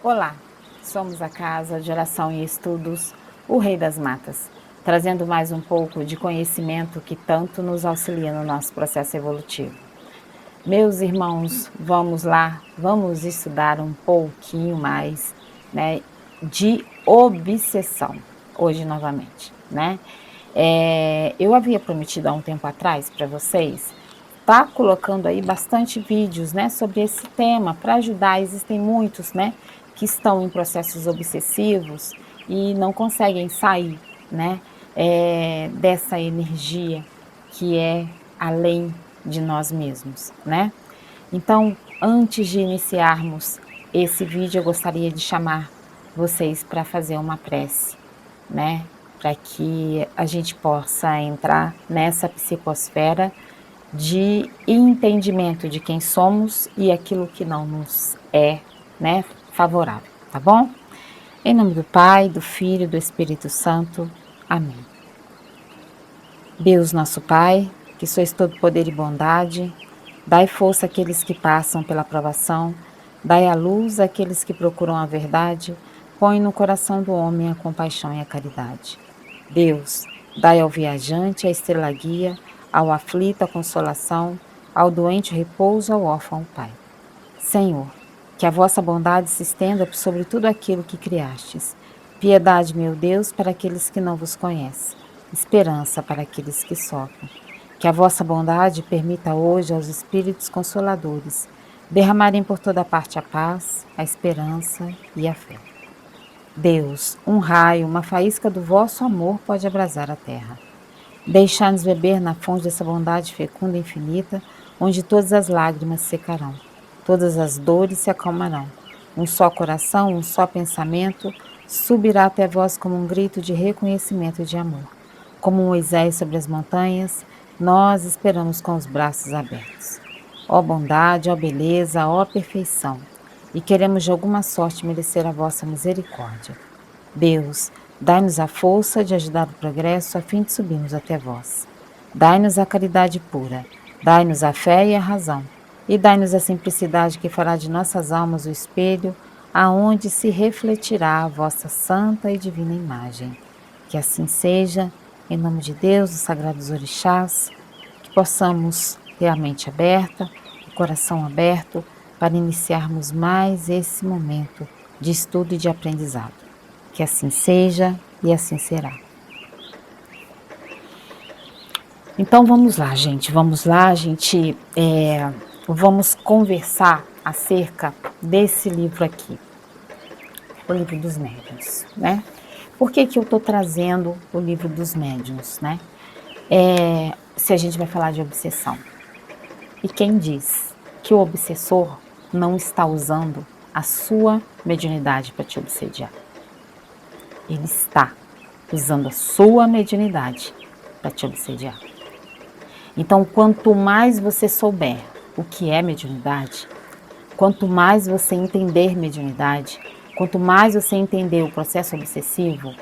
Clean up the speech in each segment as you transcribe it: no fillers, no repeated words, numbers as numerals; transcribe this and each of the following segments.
Olá, somos a Casa de Oração e Estudos, o Rei das Matas, trazendo mais um pouco de conhecimento que tanto nos auxilia no nosso processo evolutivo. Meus irmãos, vamos lá, vamos estudar um pouquinho mais, né, de obsessão, hoje novamente, né? Eu havia prometido há um tempo atrás para vocês, tá colocando aí bastante vídeos, né, sobre esse tema para ajudar. Existem muitos, né, que estão em processos obsessivos e não conseguem sair, né, dessa energia que é além de nós mesmos, né. Então, antes de iniciarmos esse vídeo, eu gostaria de chamar vocês para fazer uma prece, né, para que a gente possa entrar nessa psicosfera de entendimento de quem somos e aquilo que não nos é, né, favorável, tá bom? Em nome do Pai, do Filho e do Espírito Santo. Amém. Deus nosso Pai, que sois todo poder e bondade, dai força àqueles que passam pela provação, dai a luz àqueles que procuram a verdade, põe no coração do homem a compaixão e a caridade. Deus, dai ao viajante a estrela guia, ao aflito a consolação, ao doente o repouso, ao órfão o Pai. Senhor, que a vossa bondade se estenda sobre tudo aquilo que criastes. Piedade, meu Deus, para aqueles que não vos conhecem. Esperança para aqueles que sofrem. Que a vossa bondade permita hoje aos Espíritos Consoladores derramarem por toda parte a paz, a esperança e a fé. Deus, um raio, uma faísca do vosso amor pode abrasar a terra. Deixai-nos beber na fonte dessa bondade fecunda e infinita, onde todas as lágrimas secarão, todas as dores se acalmarão. Um só coração, um só pensamento subirá até vós como um grito de reconhecimento e de amor. Como Moisés sobre as montanhas, nós esperamos com os braços abertos. Ó bondade, ó beleza, ó perfeição, e queremos de alguma sorte merecer a vossa misericórdia. Deus, dai-nos a força de ajudar o progresso a fim de subirmos até vós. Dai-nos a caridade pura, dai-nos a fé e a razão, e dai-nos a simplicidade que fará de nossas almas o espelho aonde se refletirá a vossa santa e divina imagem. Que assim seja, em nome de Deus, dos sagrados orixás, que possamos ter a mente aberta, o coração aberto, para iniciarmos mais esse momento de estudo e de aprendizado. Que assim seja e assim será. Então vamos lá, gente, vamos conversar acerca desse livro aqui, o Livro dos Médiuns, né? Por que eu estou trazendo o Livro dos Médiuns, né? Se a gente vai falar de obsessão. E quem diz que o obsessor não está usando a sua mediunidade para te obsediar? Ele está usando a sua mediunidade para te obsediar. Então, quanto mais você souber o que é mediunidade, quanto mais você entender mediunidade, quanto mais você entender o processo obsessivo,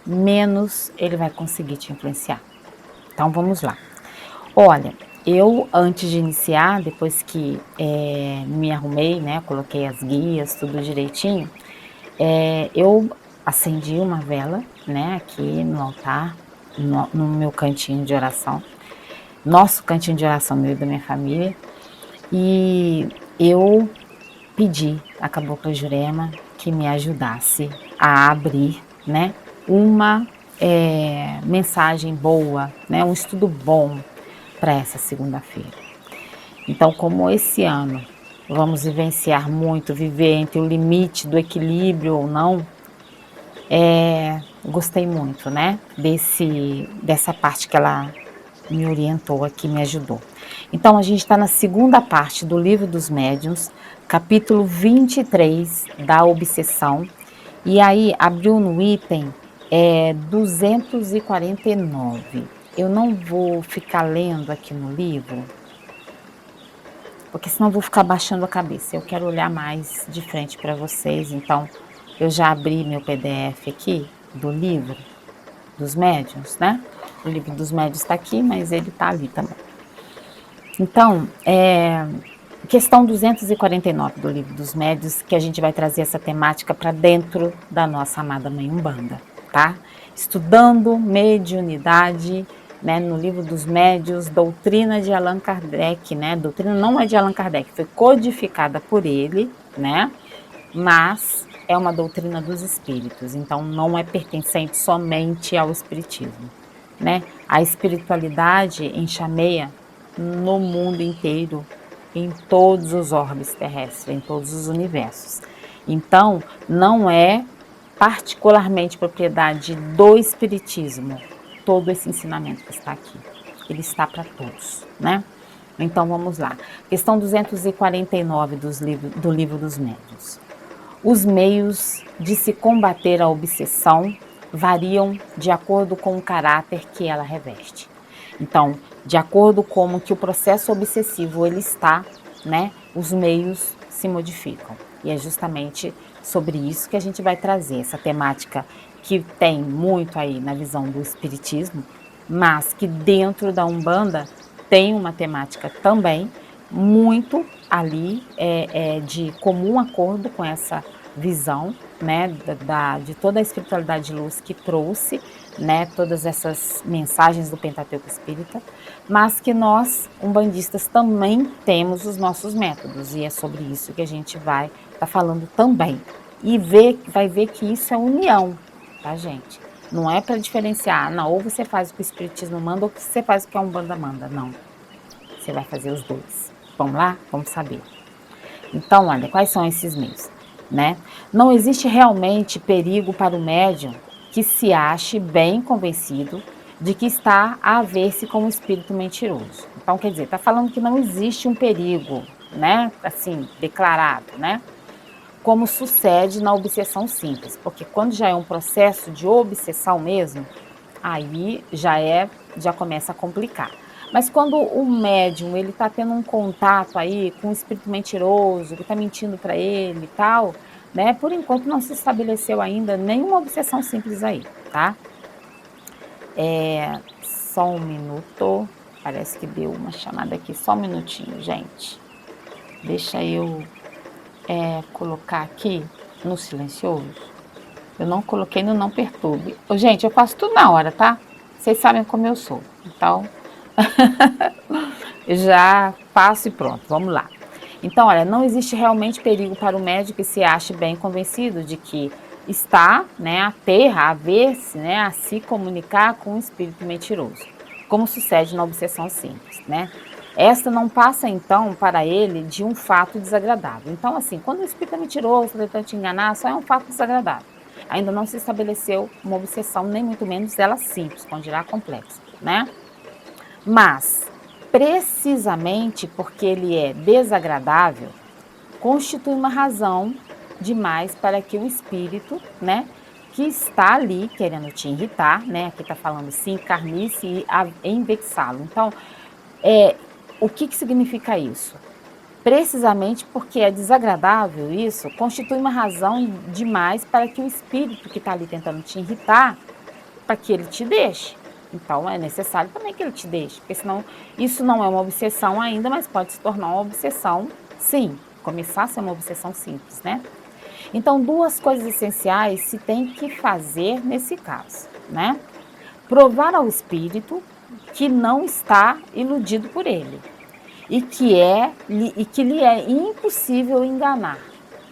menos ele vai conseguir te influenciar. Então, vamos lá. Olha, eu antes de iniciar, depois que me arrumei, né, coloquei as guias, tudo direitinho, eu acendi uma vela, né, aqui no altar, no meu cantinho de oração, nosso cantinho de oração, meu e da minha família, e eu pedi à Cabocla Jurema que me ajudasse a abrir, né, uma mensagem boa, né, um estudo bom para essa segunda-feira. Então, como esse ano vamos vivenciar muito, viver entre o limite do equilíbrio ou não, gostei muito, né, dessa parte que ela me orientou aqui, me ajudou. Então, a gente está na segunda parte do Livro dos Médiuns, capítulo 23 da obsessão, e aí abriu no item 249. Eu não vou ficar lendo aqui no livro, porque senão eu vou ficar baixando a cabeça. Eu quero olhar mais de frente para vocês, então eu já abri meu PDF aqui do livro dos médiuns, né? O livro dos médiuns está aqui, mas ele está ali também. Então, Questão 249 do Livro dos Médiuns, que a gente vai trazer essa temática para dentro da nossa amada Mãe Umbanda, tá? Estudando mediunidade, né, no Livro dos Médiuns, doutrina de Allan Kardec, né? Doutrina não é de Allan Kardec, foi codificada por ele, né? Mas é uma doutrina dos espíritos, então não é pertencente somente ao espiritismo, né? A espiritualidade enxameia no mundo inteiro, em todos os orbes terrestres, em todos os universos. Então, não é particularmente propriedade do espiritismo todo esse ensinamento que está aqui. Ele está para todos, né? Então vamos lá. Questão 249 do Livro dos Médiuns. Os meios de se combater a obsessão variam de acordo com o caráter que ela reveste. Então, de acordo com que o processo obsessivo ele está, né, os meios se modificam. E é justamente sobre isso que a gente vai trazer, essa temática que tem muito aí na visão do espiritismo, mas que dentro da Umbanda tem uma temática também muito ali de comum acordo com essa visão, né, de toda a espiritualidade de luz que trouxe, né, todas essas mensagens do Pentateuco Espírita, mas que nós, umbandistas, também temos os nossos métodos, e é sobre isso que a gente vai estar falando também. E vai ver que isso é união, tá, gente? Não é para diferenciar, não, ou você faz o que o Espiritismo manda, ou você faz o que a Umbanda manda, não. Você vai fazer os dois. Vamos lá? Vamos saber. Então, olha, quais são esses meios, né? Não existe realmente perigo para o médium que se ache bem convencido de que está a ver-se como espírito mentiroso. Então, quer dizer, está falando que não existe um perigo, né? Assim, declarado, né? Como sucede na obsessão simples, porque quando já é um processo de obsessão mesmo, aí já começa a complicar. Mas quando o médium ele está tendo um contato aí com um espírito mentiroso, que está mentindo para ele e tal, né? Por enquanto não se estabeleceu ainda nenhuma obsessão simples aí, tá? Só um minuto, parece que deu uma chamada aqui, só um minutinho, gente. Deixa eu colocar aqui no silencioso. Eu não coloquei no não perturbe. Gente, eu faço tudo na hora, tá? Vocês sabem como eu sou. Então, já faço e pronto, vamos lá. Então, olha, não existe realmente perigo para o médico que se ache bem convencido de que está, né, a ver-se, né, a se comunicar com um espírito mentiroso, como sucede na obsessão simples, né? Esta não passa, então, para ele de um fato desagradável. Então, assim, quando o espírito é mentiroso, está tentando te enganar, só é um fato desagradável. Ainda não se estabeleceu uma obsessão, nem muito menos ela simples, quando dirá complexa, né? Mas, precisamente porque ele é desagradável, constitui uma razão demais para que o espírito, né, que está ali querendo te irritar, né, aqui está falando se encarnice e envexá-lo. Então, o que significa isso? Precisamente porque é desagradável isso, constitui uma razão demais para que o espírito que está ali tentando te irritar, para que ele te deixe. Então, é necessário também que ele te deixe, porque senão isso não é uma obsessão ainda, mas pode se tornar uma obsessão, sim, começar a ser uma obsessão simples, né? Então, duas coisas essenciais se tem que fazer nesse caso, né? Provar ao espírito que não está iludido por ele e que lhe é impossível enganar,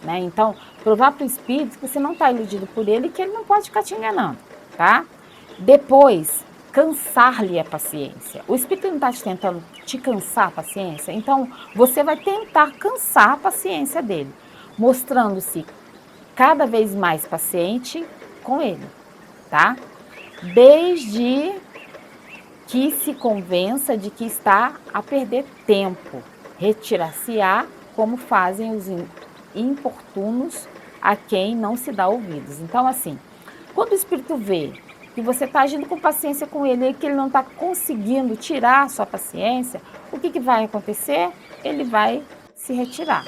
né? Então, provar para o espírito que você não está iludido por ele e que ele não pode ficar te enganando, tá? Depois, cansar-lhe a paciência. O espírito não está tentando te cansar a paciência, então você vai tentar cansar a paciência dele, mostrando-se cada vez mais paciente com ele, tá? Desde que se convença de que está a perder tempo, retirar-se-á como fazem os importunos a quem não se dá ouvidos. Então, assim, quando o espírito vê que você está agindo com paciência com ele e que ele não está conseguindo tirar a sua paciência, o que vai acontecer? Ele vai se retirar,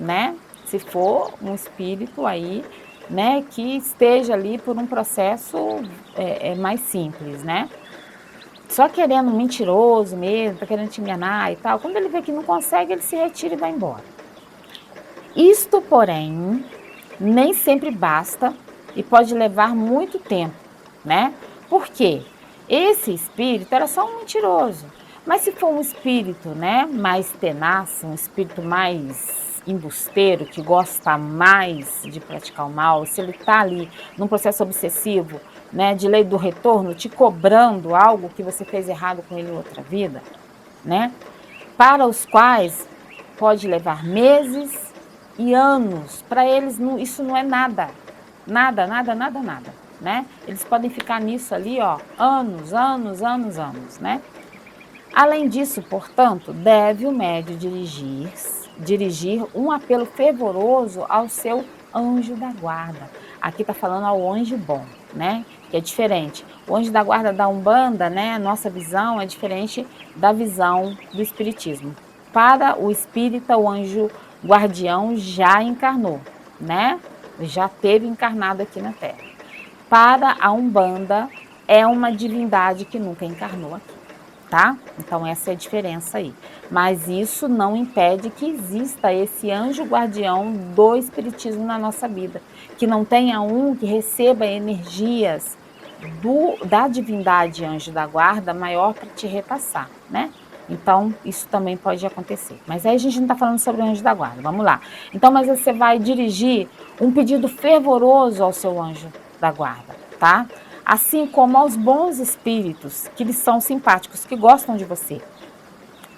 né? Se for um espírito aí, né, que esteja ali por um processo mais simples, né? só querendo mentiroso mesmo, tá querendo te enganar e tal. Quando ele vê que não consegue, ele se retira e vai embora. Isto, porém, nem sempre basta e pode levar muito tempo, né? Por quê? Esse espírito era só um mentiroso. Mas se for um espírito, né, mais tenaz, um espírito mais embusteiro, que gosta mais de praticar o mal, se ele está ali num processo obsessivo, né, de lei do retorno, te cobrando algo que você fez errado com ele em outra vida, né, para os quais pode levar meses e anos, para eles não, isso não é nada, nada, nada, nada, nada, né? Eles podem ficar nisso ali, ó, anos, anos, anos, anos, né? Além disso, portanto, deve o médium dirigir um apelo fervoroso ao seu anjo da guarda. Aqui está falando ao anjo bom, né? Que é diferente. O anjo da guarda da Umbanda, né? A nossa visão é diferente da visão do Espiritismo. Para o espírita, o anjo guardião já encarnou, né? Já teve encarnado aqui na Terra. Para a Umbanda, é uma divindade que nunca encarnou aqui, tá? Então essa é a diferença aí. Mas isso não impede que exista esse anjo guardião do espiritismo na nossa vida, que não tenha um que receba energias da divindade anjo da guarda maior para te repassar, né? Então, isso também pode acontecer. Mas aí a gente não está falando sobre o anjo da guarda, vamos lá. Então, mas você vai dirigir um pedido fervoroso ao seu anjo da guarda, tá? Assim como aos bons espíritos, que eles são simpáticos, que gostam de você,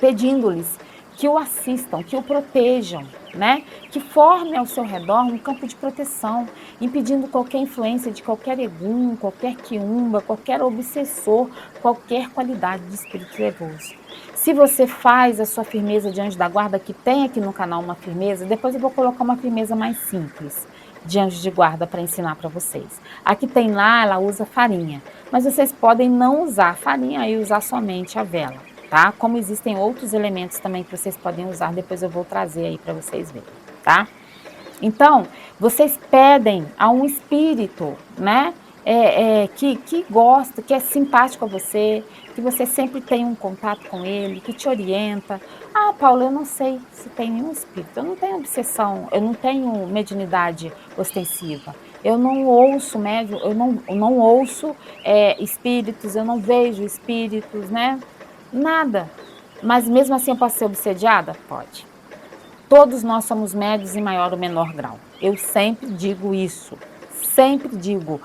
pedindo-lhes que o assistam, que o protejam, né? Que formem ao seu redor um campo de proteção, impedindo qualquer influência de qualquer egum, qualquer quiumba, qualquer obsessor, qualquer qualidade de espírito trevoso. Se você faz a sua firmeza de anjo da guarda, que tem aqui no canal uma firmeza, depois eu vou colocar uma firmeza mais simples de anjo de guarda para ensinar para vocês. Aqui tem lá, ela usa farinha, mas vocês podem não usar farinha e usar somente a vela, tá? Como existem outros elementos também que vocês podem usar, depois eu vou trazer aí para vocês verem, tá? Então, vocês pedem a um espírito, né? Que gosta, que é simpático a você, que você sempre tem um contato com ele, que te orienta. Ah, Paulo, eu não sei se tem nenhum espírito, eu não tenho obsessão, eu não tenho mediunidade ostensiva, eu não ouço médium, eu não ouço espíritos, eu não vejo espíritos, né? Nada. Mas mesmo assim eu posso ser obsediada? Pode. Todos nós somos médios em maior ou menor grau. Eu sempre digo isso. Sempre digo.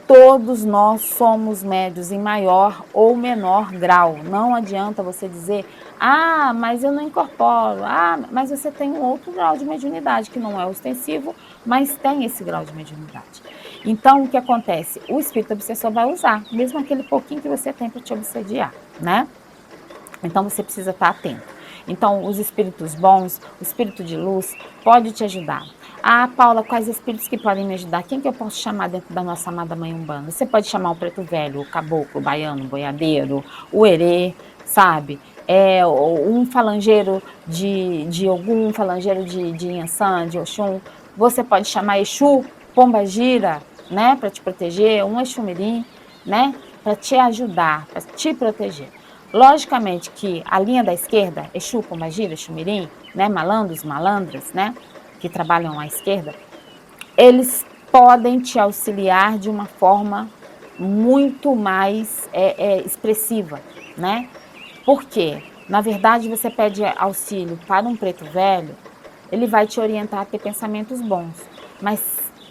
Todos nós somos médios em maior ou menor grau. Não adianta você dizer, ah, mas eu não incorporo, ah, mas você tem um outro grau de mediunidade, que não é ostensivo, mas tem esse grau de mediunidade. Então, o que acontece? O espírito obsessor vai usar, mesmo aquele pouquinho que você tem para te obsediar, né? Então, você precisa estar atento. Então, os espíritos bons, o espírito de luz, pode te ajudar. Ah, Paula, quais espíritos que podem me ajudar? Quem que eu posso chamar dentro da nossa amada Mãe Umbanda? Você pode chamar o preto velho, o caboclo, o baiano, o boiadeiro, o herê, sabe? Um falangeiro de Ogum, um falangeiro de Inhaçã, de Oxum. Você pode chamar Exu, Pombagira, né? Para te proteger, um Exu Mirim, né? Para te ajudar, para te proteger. Logicamente que a linha da esquerda, Exu, Pombagira, Exu Mirim, né, malandros, malandras, né, que trabalham à esquerda, eles podem te auxiliar de uma forma muito mais expressiva, né? Por quê? Na verdade, você pede auxílio para um preto velho, ele vai te orientar a ter pensamentos bons. Mas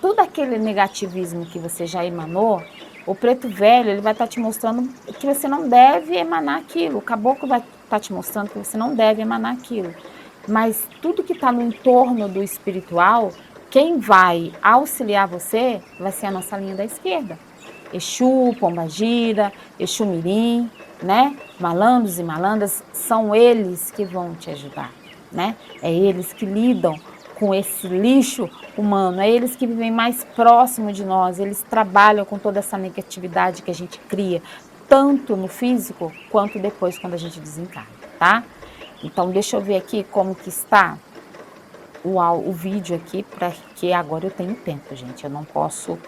tudo aquele negativismo que você já emanou, o preto velho, ele vai estar te mostrando que você não deve emanar aquilo. O caboclo vai estar te mostrando que você não deve emanar aquilo. Mas tudo que está no entorno do espiritual, quem vai auxiliar você vai ser a nossa linha da esquerda. Exu, Pombagira, Exu Mirim, né? Malandros e malandras, são eles que vão te ajudar, né? É eles que lidam com esse lixo humano, é eles que vivem mais próximo de nós, eles trabalham com toda essa negatividade que a gente cria, tanto no físico quanto depois quando a gente desencarna, tá? Então, deixa eu ver aqui como que está o vídeo aqui, porque agora eu tenho tempo, gente, eu não posso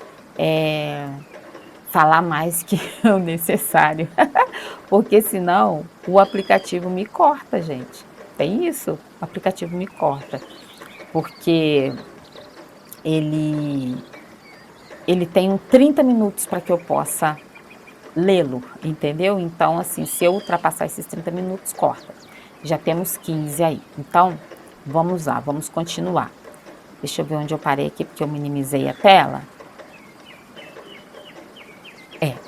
falar mais que o necessário, porque senão o aplicativo me corta, gente. Tem isso, o aplicativo me corta, porque ele ele tem 30 minutos para que eu possa lê-lo, entendeu? Então, assim, se eu ultrapassar esses 30 minutos, corta. Já temos 15 aí. Então, vamos lá, vamos continuar. Deixa eu ver onde eu parei aqui, porque eu minimizei a tela.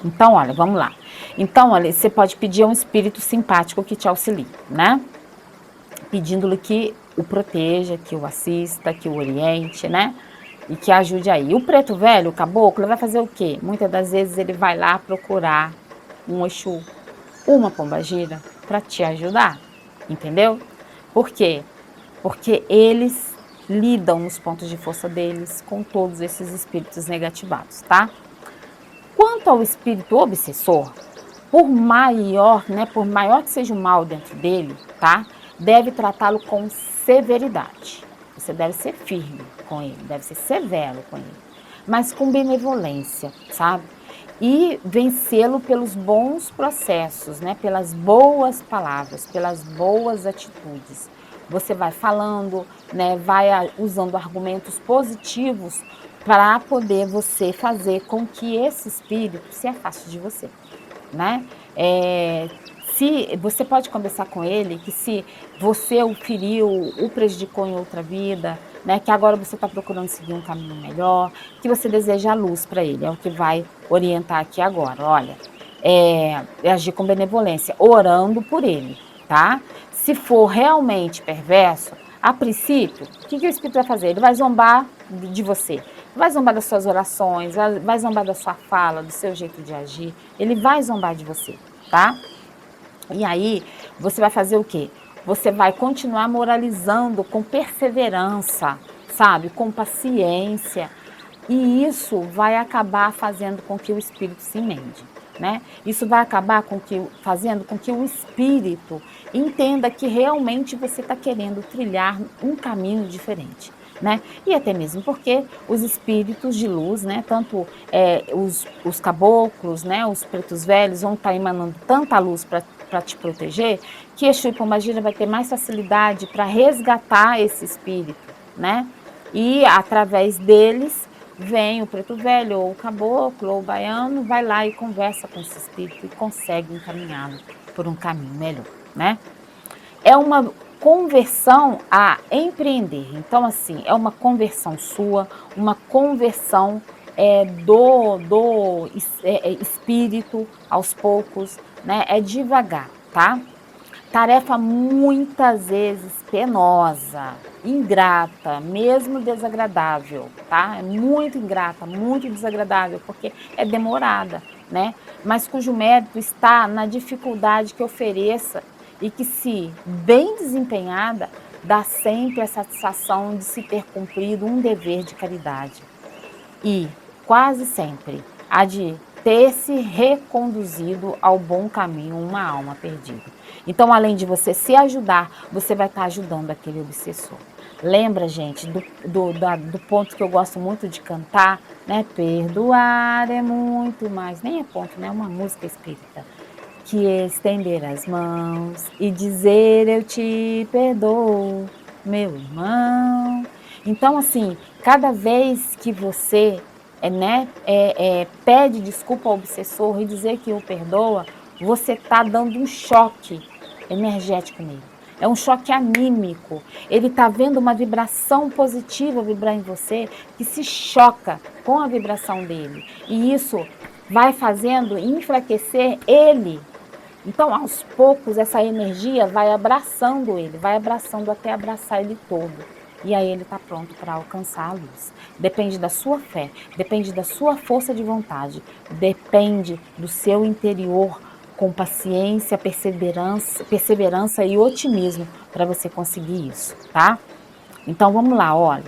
Então olha, vamos lá. Então olha, você pode pedir a um espírito simpático que te auxilie, né, pedindo-lhe que o proteja, que o assista, que o oriente, né, e que ajude aí. O preto velho, o caboclo, ele vai fazer o quê? Muitas das vezes ele vai lá procurar um Exu, uma pombagira, para te ajudar, entendeu? Por quê? Porque eles lidam nos pontos de força deles com todos esses espíritos negativados, tá? Quanto ao espírito obsessor, por maior que seja o mal dentro dele, tá? Deve tratá-lo com severidade. Você deve ser firme com ele, deve ser severo com ele, mas com benevolência, sabe? E vencê-lo pelos bons processos, né? Pelas boas palavras, pelas boas atitudes. Você vai falando, né? Usando argumentos positivos para poder você fazer com que esse espírito se afaste de você, né. Se você pode conversar com ele que se você o feriu, o prejudicou em outra vida, né, que agora você está procurando seguir um caminho melhor, que você deseja a luz para ele, é o que vai orientar aqui agora. Olha, agir com benevolência, orando por ele, tá. Se for realmente perverso, a princípio, o que o espírito vai fazer? Ele vai zombar de você, vai zombar das suas orações, vai zombar da sua fala, do seu jeito de agir, ele vai zombar de você, tá? E aí, você vai fazer o quê? Você vai continuar moralizando com perseverança, sabe? Com paciência. E isso vai acabar fazendo com que o espírito se emende, né? Isso vai acabar fazendo com que o espírito entenda que realmente você está querendo trilhar um caminho diferente, né? E até mesmo porque os espíritos de luz, né? Tanto os caboclos, né? Os pretos velhos vão estar emanando tanta luz para te proteger, que Exu e Pombagira vai ter mais facilidade para resgatar esse espírito, né? E através deles vem o preto velho, ou o caboclo, ou o baiano, vai lá e conversa com esse espírito e consegue encaminhá-lo por um caminho melhor, né? É uma conversão a empreender. Então, assim, é uma conversão sua, uma conversão do espírito aos poucos, né? É devagar, tá? Tarefa muitas vezes penosa, ingrata, mesmo desagradável, tá? É muito ingrata, muito desagradável, porque é demorada, né? Mas cujo mérito está na dificuldade que ofereça e que, se bem desempenhada, dá sempre a satisfação de se ter cumprido um dever de caridade. E, quase sempre, há de ter se reconduzido ao bom caminho uma alma perdida. Então, além de você se ajudar, você vai estar ajudando aquele obsessor. Lembra, gente, do ponto que eu gosto muito de cantar, né? Perdoar é muito mais, nem é ponto, né? É uma música espírita. Que estender as mãos e dizer eu te perdoo, meu irmão. Então, assim, cada vez que você pede desculpa ao obsessor e dizer que o perdoa, você está dando um choque energético nele. É um choque anímico. Ele está vendo uma vibração positiva vibrar em você que se choca com a vibração dele. E isso vai fazendo enfraquecer ele. Então, aos poucos, essa energia vai abraçando ele, vai abraçando até abraçar ele todo. E aí ele está pronto para alcançar a luz. Depende da sua fé, depende da sua força de vontade, depende do seu interior com paciência, perseverança e otimismo para você conseguir isso, tá? Então vamos lá, olha.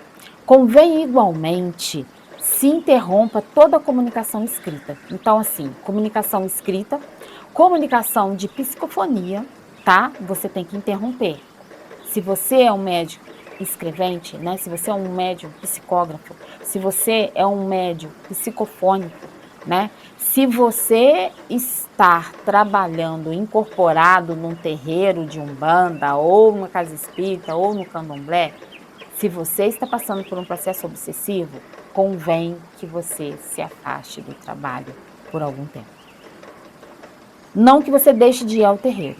Convém igualmente se interrompa toda a comunicação escrita. Então, assim, comunicação escrita, comunicação de psicofonia, tá? Você tem que interromper. Se você é um médico escrevente, né? Se você é um médium psicógrafo, se você é um médium psicofônico, né? Se você estar trabalhando incorporado num terreiro de umbanda, ou numa casa espírita, ou no candomblé, se você está passando por um processo obsessivo, convém que você se afaste do trabalho por algum tempo. Não que você deixe de ir ao terreiro,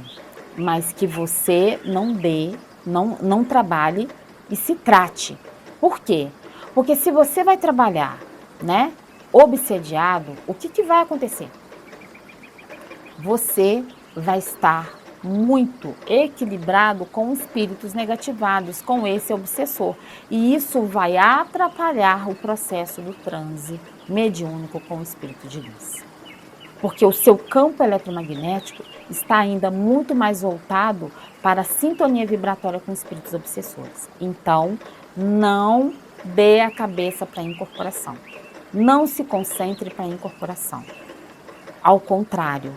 mas que você não trabalhe e se trate. Por quê? Porque se você vai trabalhar, né, obsediado, o que vai acontecer? Você vai estar muito equilibrado com espíritos negativados, com esse obsessor. E isso vai atrapalhar o processo do transe mediúnico com o espírito de luz. Porque o seu campo eletromagnético está ainda muito mais voltado para a sintonia vibratória com espíritos obsessores. Então, não dê a cabeça para a incorporação. Não se concentre para a incorporação. Ao contrário,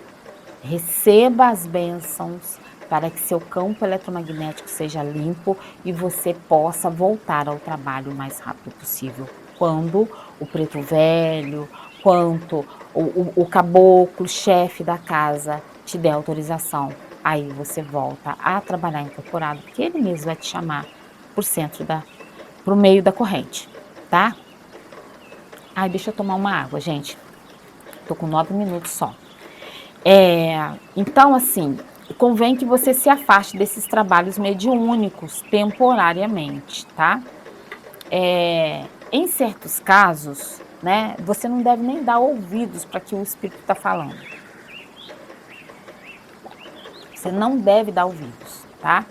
receba as bênçãos para que seu campo eletromagnético seja limpo e você possa voltar ao trabalho o mais rápido possível. Quando o preto velho, quanto o caboclo, chefe da casa, te der autorização, aí você volta a trabalhar incorporado, porque ele mesmo vai te chamar para o meio da corrente, tá? Ai, deixa eu tomar uma água, gente. Tô com 9 minutos só. Então, assim, convém que você se afaste desses trabalhos mediúnicos temporariamente, tá? Em certos casos, né, você não deve nem dar ouvidos para que o espírito está falando. Você não deve dar ouvidos, tá?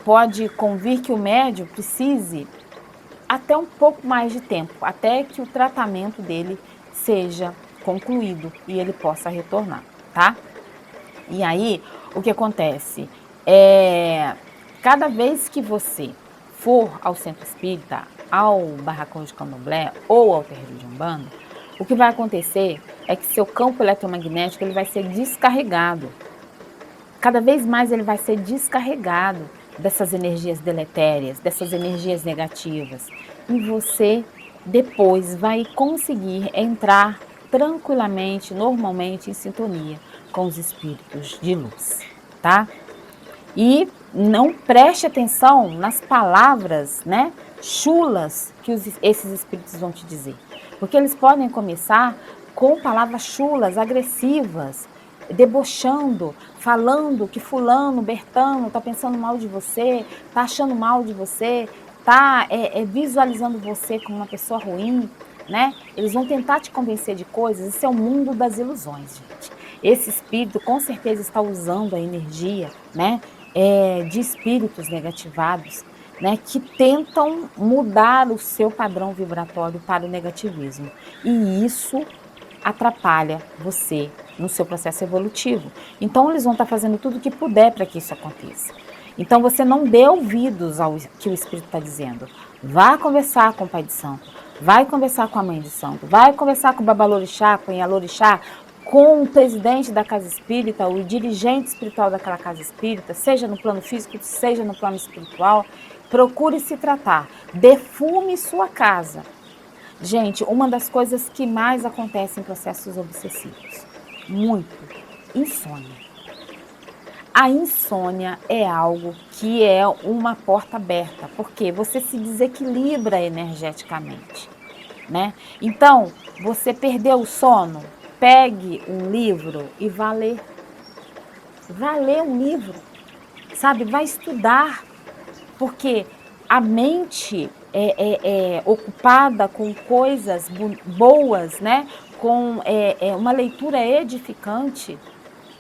Pode convir que o médium precise até um pouco mais de tempo, até que o tratamento dele seja concluído e ele possa retornar, tá? E aí, o que acontece? Cada vez que você for ao centro espírita, ao barracão de candomblé ou ao terreiro de umbanda, o que vai acontecer é que seu campo eletromagnético ele vai ser descarregado. Cada vez mais ele vai ser descarregado dessas energias deletérias, dessas energias negativas. E você depois vai conseguir entrar tranquilamente, normalmente, em sintonia com os espíritos de luz, tá? E não preste atenção nas palavras, né, chulas que esses espíritos vão te dizer. Porque eles podem começar com palavras chulas, agressivas, debochando, falando que fulano, Bertano está pensando mal de você, está achando mal de você, está visualizando você como uma pessoa ruim, né? Eles vão tentar te convencer de coisas. Esse é o mundo das ilusões, gente. Esse espírito com certeza está usando a energia, né, de espíritos negativados, né, que tentam mudar o seu padrão vibratório para o negativismo. E isso atrapalha você no seu processo evolutivo. Então, eles vão estar fazendo tudo o que puder para que isso aconteça. Então, você não dê ouvidos ao que o Espírito está dizendo. Vá conversar com o Pai de Santo, vai conversar com a Mãe de Santo, vai conversar com o Babalorixá, com o Ialorixá, com o presidente da casa espírita, o dirigente espiritual daquela casa espírita, seja no plano físico, seja no plano espiritual. Procure se tratar. Defume sua casa. Gente, uma das coisas que mais acontece em processos obsessivos, muito, insônia. A insônia é algo que é uma porta aberta, porque você se desequilibra energeticamente, né? Então, você perdeu o sono, pegue um livro e vá ler. Vá ler um livro, sabe? Vá estudar, porque a mente é ocupada com coisas boas, né? Com uma leitura edificante,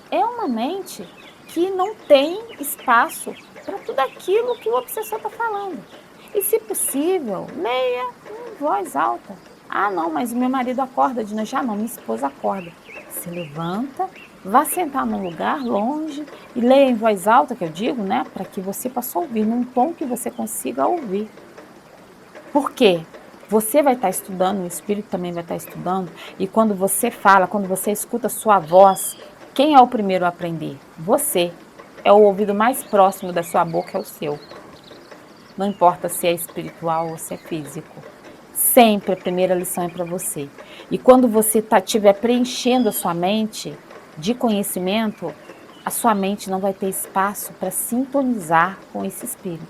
é uma mente que não tem espaço para tudo aquilo que o obsessor está falando. E, se possível, leia em voz alta. Ah, não, mas o meu marido acorda de noite. Ah, não, minha esposa acorda. Se levanta, vá sentar num lugar longe e leia em voz alta, que eu digo, né? Para que você possa ouvir, num tom que você consiga ouvir. Por quê? Você vai estar estudando, o espírito também vai estar estudando, e quando você fala, quando você escuta a sua voz, quem é o primeiro a aprender? Você. É o ouvido mais próximo da sua boca, é o seu. Não importa se é espiritual ou se é físico. Sempre a primeira lição é para você. E quando você estiver preenchendo a sua mente de conhecimento, a sua mente não vai ter espaço para sintonizar com esse espírito.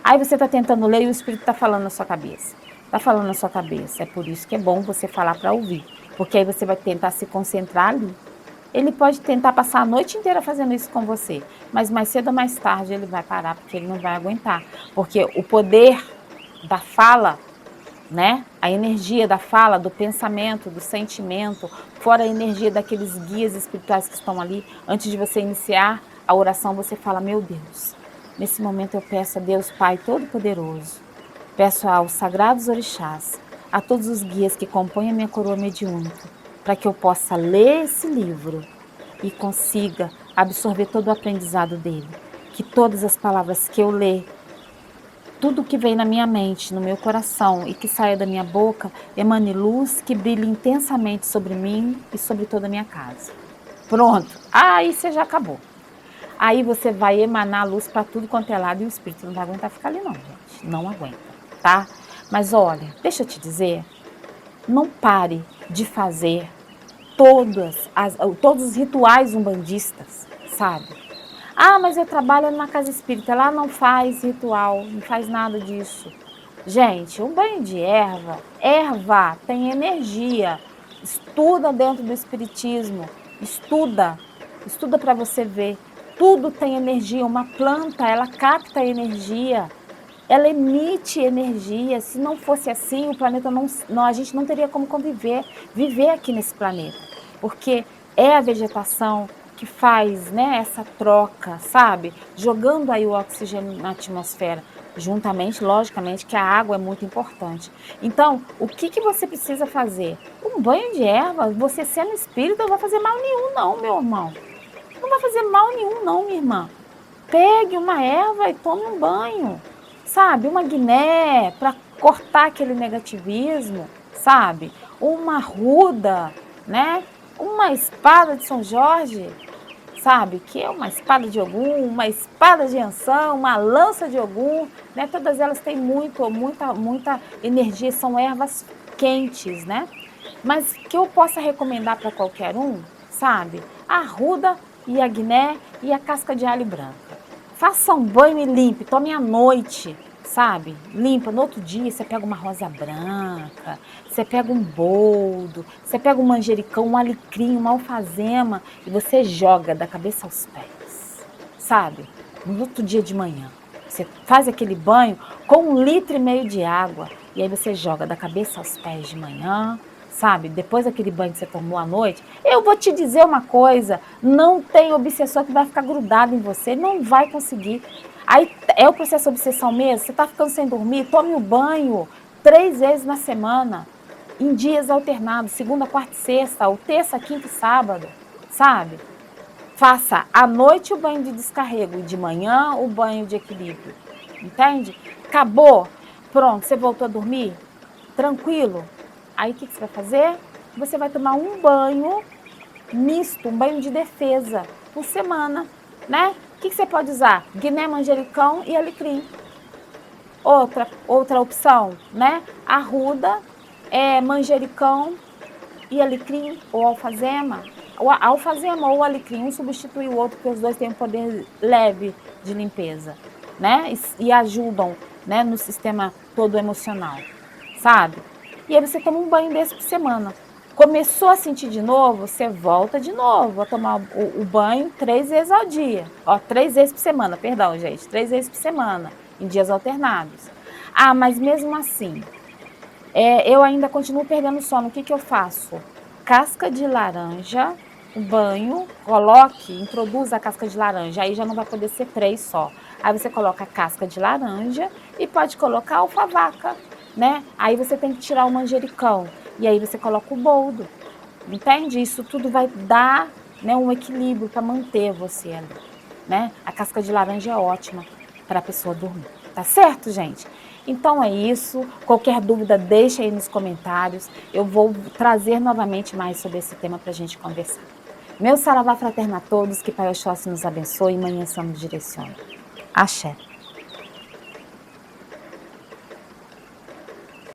Aí você está tentando ler e o espírito está falando na sua cabeça. Está falando na sua cabeça. É por isso que é bom você falar para ouvir. Porque aí você vai tentar se concentrar ali. Ele pode tentar passar a noite inteira fazendo isso com você, mas mais cedo ou mais tarde ele vai parar, porque ele não vai aguentar. Porque o poder da fala, né? A energia da fala, do pensamento, do sentimento, fora a energia daqueles guias espirituais que estão ali, antes de você iniciar a oração, você fala: meu Deus, nesse momento eu peço a Deus Pai Todo-Poderoso, peço aos sagrados orixás, a todos os guias que compõem a minha coroa mediúnica, para que eu possa ler esse livro e consiga absorver todo o aprendizado dele. Que todas as palavras que eu ler, tudo que vem na minha mente, no meu coração e que saia da minha boca, emane luz que brilhe intensamente sobre mim e sobre toda a minha casa. Pronto, aí você já acabou. Aí você vai emanar luz para tudo quanto é lado e o espírito não vai aguentar ficar ali não, gente. Não aguenta, tá? Mas olha, deixa eu te dizer, não pare de fazer todos os rituais umbandistas, sabe? Ah, mas eu trabalho numa casa espírita, lá não faz ritual, não faz nada disso. Gente, um banho de erva tem energia. Estuda dentro do espiritismo, estuda para você ver. Tudo tem energia, uma planta, ela capta energia, ela emite energia. Se não fosse assim, o planeta não, a gente não teria como viver aqui nesse planeta, porque é a vegetação que faz, né, essa troca, sabe? Jogando aí o oxigênio na atmosfera, juntamente, logicamente, que a água é muito importante. Então, o que você precisa fazer? Um banho de erva, você sendo espírita, não vai fazer mal nenhum, não, meu irmão. Não vai fazer mal nenhum, não, minha irmã. Pegue uma erva e tome um banho, sabe? Uma guiné para cortar aquele negativismo, sabe? Uma ruda, né? Uma espada de São Jorge, sabe? Que é uma espada de Ogum, uma espada de Ansan, uma lança de Ogum, né? Todas elas têm muita energia, são ervas quentes, né? Mas que eu possa recomendar para qualquer um, sabe? A arruda e a guiné e a casca de alho branca. Faça um banho e limpe, tome à noite, sabe? Limpa, no outro dia você pega uma rosa branca, você pega um boldo, você pega um manjericão, um alecrim, uma alfazema e você joga da cabeça aos pés, sabe? No outro dia de manhã. Você faz aquele banho com 1,5 litro de água e aí você joga da cabeça aos pés de manhã, sabe? Depois daquele banho que você tomou à noite, eu vou te dizer uma coisa, não tem obsessor que vai ficar grudado em você, não vai conseguir. Aí é o processo de obsessão mesmo, você tá ficando sem dormir, tome o banho 3 vezes na semana, em dias alternados, segunda, quarta e sexta, ou terça, quinta e sábado, sabe? Faça à noite o banho de descarrego e de manhã o banho de equilíbrio, entende? Acabou, pronto, você voltou a dormir? Tranquilo? Aí o que você vai fazer? Você vai tomar um banho misto, um banho de defesa por semana, né? O que você pode usar? Guiné, manjericão e alecrim. Outra opção, né? Arruda, manjericão e alecrim ou alfazema. A alfazema ou o alecrim, um substitui o outro, porque os dois têm um poder leve de limpeza, né? E ajudam, né, no sistema todo emocional, sabe? E aí você toma um banho desse por semana. Começou a sentir de novo, você volta de novo a tomar o banho 3 vezes ao dia. Ó, 3 vezes por semana, perdão, gente. 3 vezes por semana, em dias alternados. Ah, mas mesmo assim, eu ainda continuo perdendo sono. O que eu faço? Casca de laranja, o banho, introduza a casca de laranja. Aí já não vai poder ser 3 só. Aí você coloca a casca de laranja e pode colocar alfavaca, né? Aí você tem que tirar o manjericão. E aí você coloca o boldo. Entende? Isso tudo vai dar, né, um equilíbrio para manter você ali, né? A casca de laranja é ótima para a pessoa dormir. Tá certo, gente? Então é isso. Qualquer dúvida, deixa aí nos comentários. Eu vou trazer novamente mais sobre esse tema para a gente conversar. Meu saravá fraterno a todos, que Pai Oxóssi nos abençoe e manhã nos direcione. Axé.